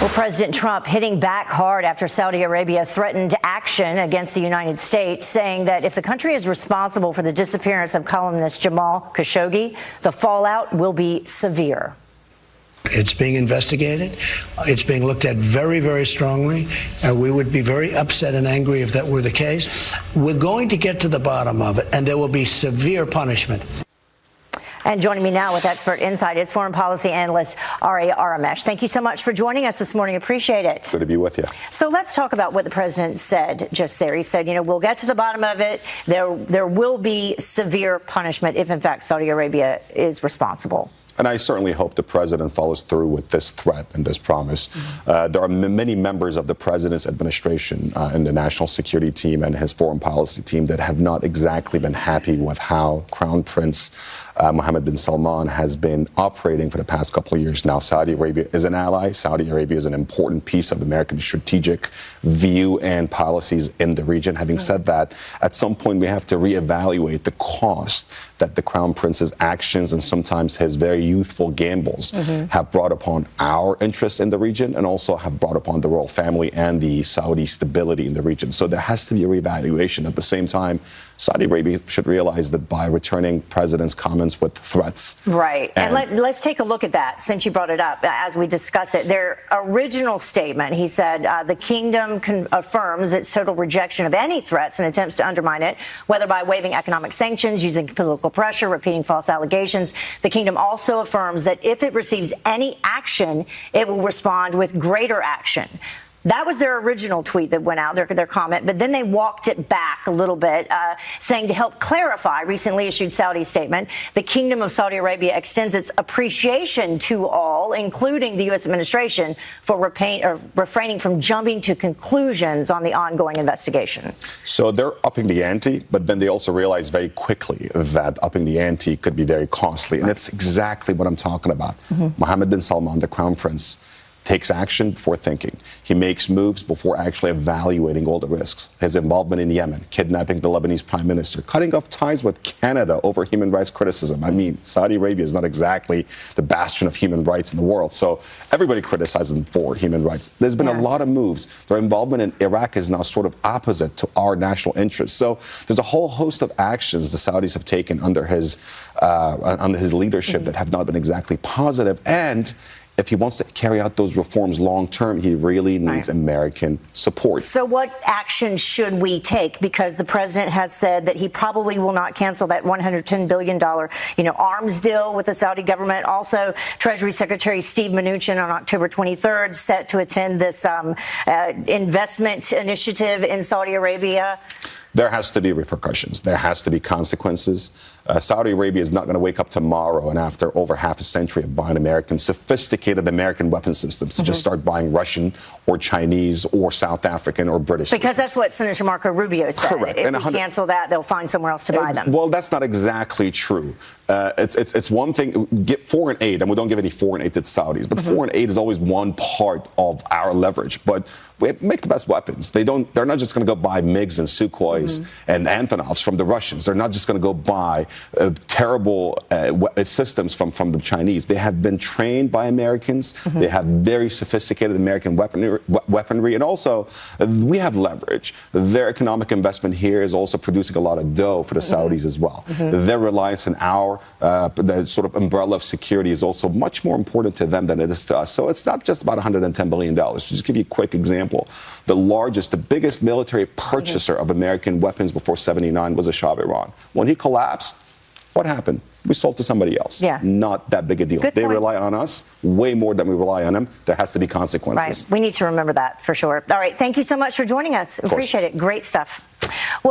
Well, President Trump hitting back hard after Saudi Arabia threatened action against the United States, saying that if the country is responsible for the disappearance of columnist Jamal Khashoggi, the fallout will be severe. It's being investigated. It's being looked at very, very strongly. We would be very upset and angry if that were the case. We're going to get to the bottom of it, and there will be severe punishment. And joining me now with expert insight is foreign policy analyst Ari Aramesh. Thank you so much for joining us this morning. Appreciate it. Good to be with you. So let's talk about what the president said just there. He said, we'll get to the bottom of it. There will be severe punishment if, in fact, Saudi Arabia is responsible. And I certainly hope the president follows through with this threat and this promise. There are many members of the president's administration and the national security team and his foreign policy team that have not exactly been happy with how Crown Prince Mohammed bin Salman has been operating for the past couple of years now. Saudi Arabia is an ally. Saudi Arabia is an important piece of American strategic view and policies in the region. Having said that, at some point we have to reevaluate the cost that the Crown Prince's actions and sometimes his very youthful gambles have brought upon our interest in the region and also have brought upon the royal family and the Saudi stability in the region. So there has to be a reevaluation. At the same time, Saudi Arabia should realize that by returning president's comments with threats. Right. And let's take a look at that since you brought it up as we discuss it. Their original statement, he said, the kingdom affirms its total rejection of any threats and attempts to undermine it, whether by waiving economic sanctions, using political pressure, repeating false allegations. The kingdom also affirms that if it receives any action, it will respond with greater action. That was their original tweet that went out, their comment, but then they walked it back a little bit, saying to help clarify recently issued Saudi statement, the Kingdom of Saudi Arabia extends its appreciation to all, including the U.S. administration, for refraining from jumping to conclusions on the ongoing investigation. So they're upping the ante, but then they also realize very quickly that upping the ante could be very costly. And that's exactly what I'm talking about. Mohammed bin Salman, the Crown Prince, takes action before thinking. He makes moves before actually evaluating all the risks. His involvement in Yemen, kidnapping the Lebanese prime minister, cutting off ties with Canada over human rights criticism. I mean, Saudi Arabia is not exactly the bastion of human rights in the world, so everybody criticizes them for human rights. There's been a lot of moves. Their involvement in Iraq is now sort of opposite to our national interests. So there's a whole host of actions the Saudis have taken under his leadership that have not been exactly positive. And if he wants to carry out those reforms long term, he really needs American support. So what action should we take? Because the president has said that he probably will not cancel that $110 billion, arms deal with the Saudi government. Also, Treasury Secretary Steve Mnuchin on October 23rd set to attend this investment initiative in Saudi Arabia. There has to be repercussions. There has to be consequences. Saudi Arabia is not going to wake up tomorrow and after over half a century of buying sophisticated American weapon systems to just start buying Russian or Chinese or South African or British Because systems. That's what Senator Marco Rubio said. Correct. If we cancel that, they'll find somewhere else to buy them. Well, that's not exactly true. It's one thing, get foreign aid, and we don't give any foreign aid to the Saudis, but foreign aid is always one part of our leverage. But we make the best weapons. They're not just going to go buy MiGs and Sukhois and Antonovs from the Russians. They're not just going to go buy terrible systems from the Chinese. They have been trained by Americans. They have very sophisticated American weaponry. And also, we have leverage. Their economic investment here is also producing a lot of dough for the Saudis as well. Their reliance on our the sort of umbrella of security is also much more important to them than it is to us. So it's not just about $110 billion. Just give you a quick example. The biggest military purchaser of American weapons before '79 was the Shah of Iran. When he collapsed, what happened? We sold to somebody else. Yeah. Not that big a deal. They rely on us way more than we rely on them. There has to be consequences. Right. We need to remember that for sure. All right. Thank you so much for joining us. Appreciate it. Great stuff. Well,